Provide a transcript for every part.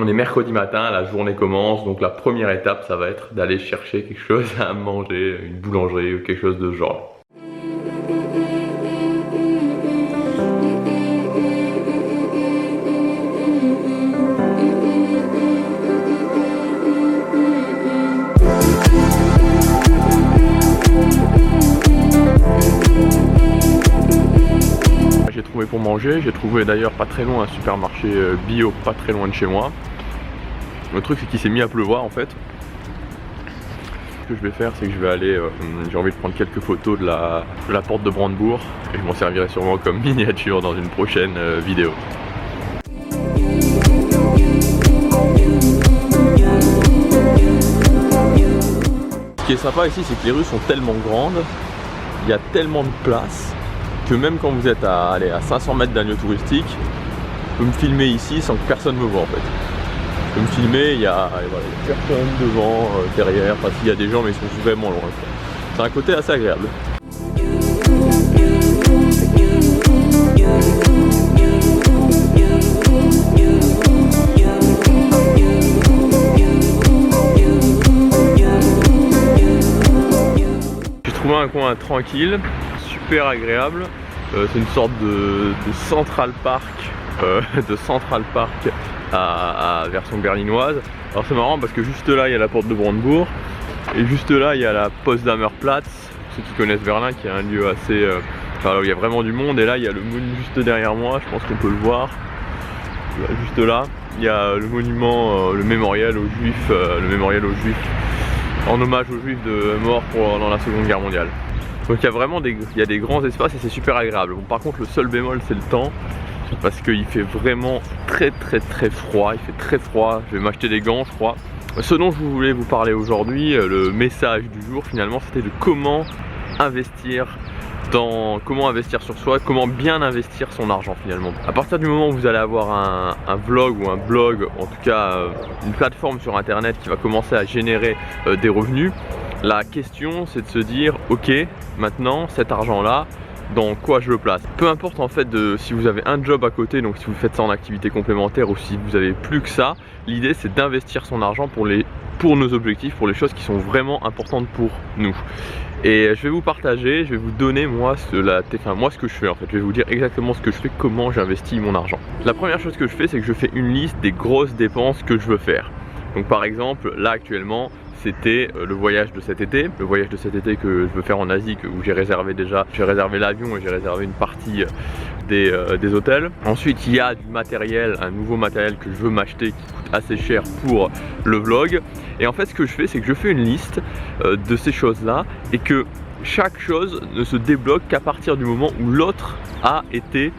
On est mercredi matin, la journée commence, donc la première étape ça va être d'aller chercher quelque chose à manger, une boulangerie ou quelque chose de ce genre. J'ai trouvé pour manger, j'ai trouvé d'ailleurs pas très loin un supermarché bio pas très loin de chez moi. Le truc c'est qu'il s'est mis à pleuvoir en fait. Ce que je vais faire c'est que je vais aller, j'ai envie de prendre quelques photos de la porte de Brandebourg et je m'en servirai sûrement comme miniature dans une prochaine vidéo. Ce qui est sympa ici c'est que les rues sont tellement grandes, il y a tellement de place que même quand vous êtes à 500 mètres d'un lieu touristique, je peux me filmer ici sans que personne me voit en fait. Je peux me filmer, il y a personne devant, derrière, enfin s'il y a des gens mais ils sont vraiment loin. C'est un côté assez agréable. J'ai trouvé un coin tranquille, super agréable. C'est une sorte de Central Park, à version berlinoise. Alors c'est marrant parce que juste là il y a la porte de Brandebourg et juste là il y a la Potsdamer Platz, ceux qui connaissent Berlin, qui est un lieu assez, enfin là où il y a vraiment du monde. Et là il y a le monument juste derrière moi, je pense qu'on peut le voir. Juste là il y a le monument, le mémorial aux juifs, en hommage aux juifs morts dans la Seconde Guerre mondiale. Donc il y a vraiment des grands espaces et c'est super agréable. Bon, par contre le seul bémol c'est le temps, parce qu'il fait vraiment très froid, il fait très froid. Je vais m'acheter des gants je crois. Ce dont je voulais vous parler aujourd'hui, le message du jour finalement, c'était de comment investir sur soi, comment bien investir son argent finalement. À partir du moment où vous allez avoir un vlog ou un blog, en tout cas une plateforme sur internet qui va commencer à générer des revenus, la question c'est de se dire ok, maintenant cet argent là, dans quoi je le place. Peu importe en fait si vous avez un job à côté, donc si vous faites ça en activité complémentaire ou si vous avez plus que ça, l'idée c'est d'investir son argent pour nos objectifs, pour les choses qui sont vraiment importantes pour nous. Et je vais vous partager, je vais vous donner moi ce que je fais en fait. Je vais vous dire exactement ce que je fais, comment j'investis mon argent. La première chose que je fais, c'est que je fais une liste des grosses dépenses que je veux faire. Donc par exemple, là actuellement, c'était le voyage de cet été. Le voyage de cet été que je veux faire en Asie, où j'ai réservé l'avion et j'ai réservé une partie des hôtels. Ensuite il y a du matériel, un nouveau matériel que je veux m'acheter qui coûte assez cher pour le vlog. Et en fait ce que je fais, c'est que je fais une liste de ces choses là et que chaque chose ne se débloque qu'à partir du moment où l'autre a été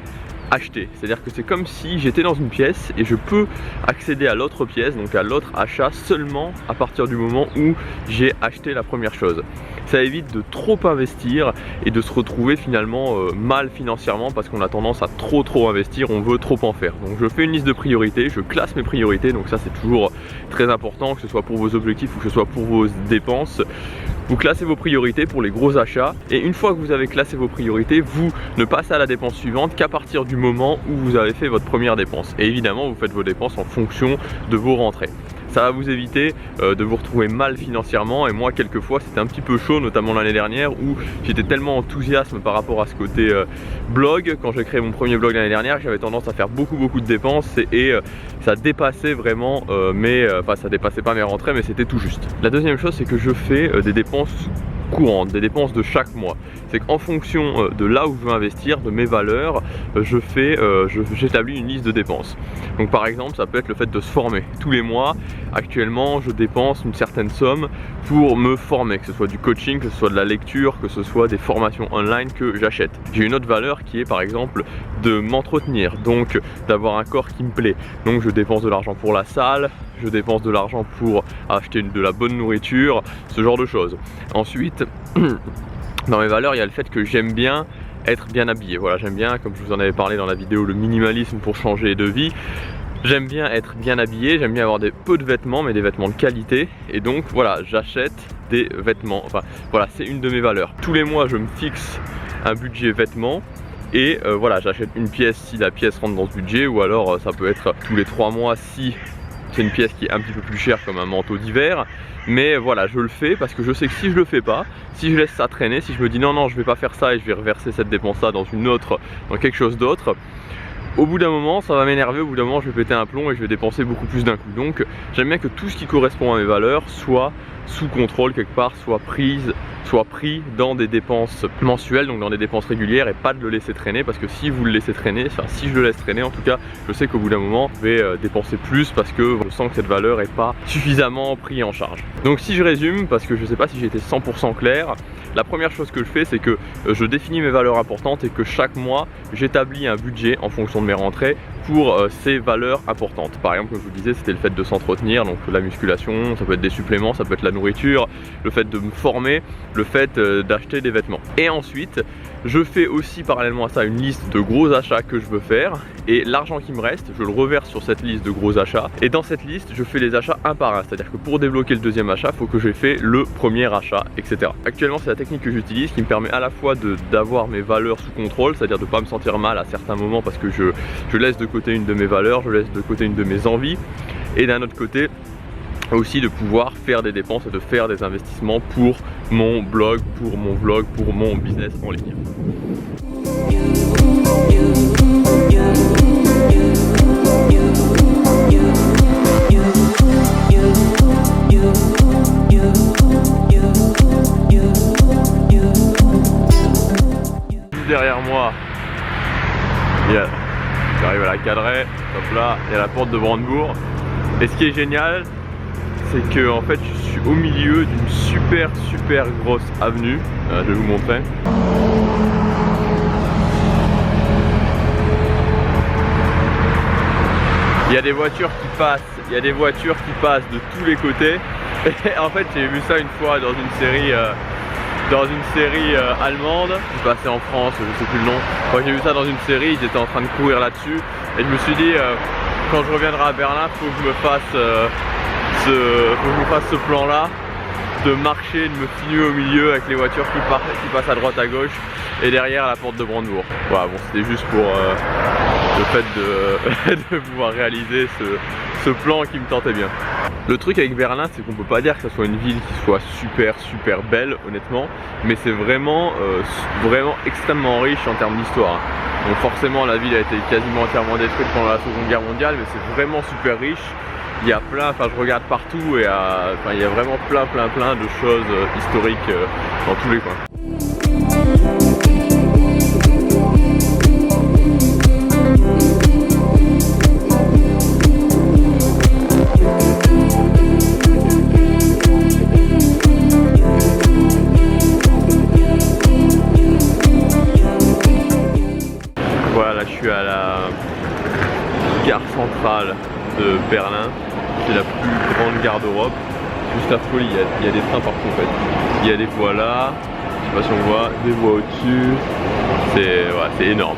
acheter. C'est-à-dire que c'est comme si j'étais dans une pièce et je peux accéder à l'autre pièce, donc à l'autre achat, seulement à partir du moment où j'ai acheté la première chose. Ça évite de trop investir et de se retrouver finalement mal financièrement parce qu'on a tendance à trop investir, on veut trop en faire. Donc je fais une liste de priorités, je classe mes priorités, donc ça c'est toujours très important, que ce soit pour vos objectifs ou que ce soit pour vos dépenses. Vous classez vos priorités pour les gros achats et une fois que vous avez classé vos priorités, vous ne passez à la dépense suivante qu'à partir du moment où vous avez fait votre première dépense. Et évidemment, vous faites vos dépenses en fonction de vos rentrées. Ça va vous éviter de vous retrouver mal financièrement. Et moi, quelquefois, c'était un petit peu chaud, notamment l'année dernière où j'étais tellement enthousiaste par rapport à ce côté blog. Quand j'ai créé mon premier blog l'année dernière, j'avais tendance à faire beaucoup de dépenses et ça dépassait vraiment ça dépassait pas mes rentrées, mais c'était tout juste. La deuxième chose, c'est que je fais des dépenses courantes, des dépenses de chaque mois. C'est qu'en fonction de là où je veux investir, de mes valeurs, j'établis une liste de dépenses. Donc par exemple, ça peut être le fait de se former. Tous les mois, actuellement, je dépense une certaine somme pour me former, que ce soit du coaching, que ce soit de la lecture, que ce soit des formations online que j'achète. J'ai une autre valeur qui est par exemple de m'entretenir, donc d'avoir un corps qui me plaît. Donc je dépense de l'argent pour la salle, je dépense de l'argent pour acheter de la bonne nourriture, ce genre de choses. Ensuite, dans mes valeurs, il y a le fait que j'aime bien être bien habillé. Voilà, j'aime bien, comme je vous en avais parlé dans la vidéo, le minimalisme pour changer de vie. J'aime bien être bien habillé, j'aime bien avoir peu de vêtements, mais des vêtements de qualité. Et donc voilà, j'achète des vêtements. Enfin voilà, c'est une de mes valeurs. Tous les mois, je me fixe un budget vêtements. Et voilà, j'achète une pièce si la pièce rentre dans ce budget, ou alors ça peut être tous les 3 mois si C'est une pièce qui est un petit peu plus chère comme un manteau d'hiver. Mais voilà, je le fais parce que je sais que si je le fais pas, si je laisse ça traîner, si je me dis non je vais pas faire ça et je vais reverser cette dépense là dans quelque chose d'autre, au bout d'un moment ça va m'énerver, au bout d'un moment je vais péter un plomb et je vais dépenser beaucoup plus d'un coup. Donc j'aime bien que tout ce qui correspond à mes valeurs soit sous contrôle quelque part, soit pris dans des dépenses mensuelles, donc dans des dépenses régulières, et pas de le laisser traîner, parce que si vous le laissez traîner, enfin si je le laisse traîner en tout cas, je sais qu'au bout d'un moment je vais dépenser plus parce que je sens que cette valeur n'est pas suffisamment prise en charge. Donc si je résume, parce que je sais pas si j'ai été 100% clair, la première chose que je fais, c'est que je définis mes valeurs importantes et que chaque mois j'établis un budget en fonction de mes rentrées pour ces valeurs importantes. Par exemple, comme je vous disais, c'était le fait de s'entretenir, donc la musculation, ça peut être des suppléments, ça peut être la nourriture, le fait de me former, le fait d'acheter des vêtements. Et ensuite, je fais aussi parallèlement à ça une liste de gros achats que je veux faire, et l'argent qui me reste, je le reverse sur cette liste de gros achats, et dans cette liste, je fais les achats un par un, c'est-à-dire que pour débloquer le deuxième achat, il faut que j'ai fait le premier achat, etc. Actuellement, c'est la technique que j'utilise qui me permet à la fois d'avoir mes valeurs sous contrôle, c'est-à-dire de ne pas me sentir mal à certains moments parce que je laisse de côté une de mes valeurs, je laisse de côté une de mes envies, et d'un autre côté aussi de pouvoir faire des dépenses et de faire des investissements pour mon blog, pour mon vlog, pour mon business en ligne. Derrière moi, j'arrive à la cadrer, hop là, il y a la porte de Brandebourg. Et ce qui est génial, c'est que en fait je suis au milieu d'une super grosse avenue. Je vais vous montrer. Il y a des voitures qui passent, de tous les côtés. Et en fait j'ai vu ça une fois dans une série allemande qui passait en France, je sais plus le nom. Quand j'ai vu ça dans une série, ils étaient en train de courir là-dessus. Et je me suis dit quand je reviendrai à Berlin, faut que je me fasse ce plan là, de marcher, de me filmer au milieu avec les voitures qui passent à droite à gauche et derrière la porte de Brandebourg. Voilà, bon, c'était juste pour le fait de pouvoir réaliser ce plan qui me tentait bien. Le truc avec Berlin, c'est qu'on peut pas dire que ce soit une ville qui soit super belle honnêtement, mais c'est vraiment extrêmement riche en termes d'histoire. Donc forcément la ville a été quasiment entièrement détruite pendant la Seconde Guerre mondiale, mais c'est vraiment super riche. Il y a plein, enfin je regarde partout et il y a vraiment plein de choses historiques dans tous les coins. Voilà, je suis à la gare centrale de Berlin. C'est la plus grande gare d'Europe. Juste à folie, il y a des trains partout en fait. Il y a des voies là, je sais pas si on voit, des voies au-dessus. C'est énorme.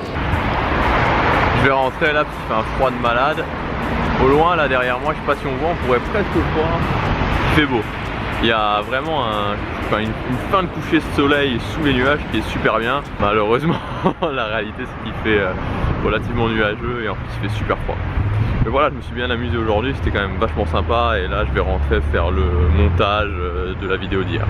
Je vais rentrer là parce qu'il fait un froid de malade. Au loin là derrière moi, je sais pas si on voit, on pourrait presque voir. Il fait beau. Il y a vraiment une fin de coucher de soleil sous les nuages qui est super bien. Malheureusement, la réalité c'est qu'il fait relativement nuageux et en plus il fait super froid. Mais voilà, je me suis bien amusé aujourd'hui, c'était quand même vachement sympa et là je vais rentrer faire le montage de la vidéo d'hier.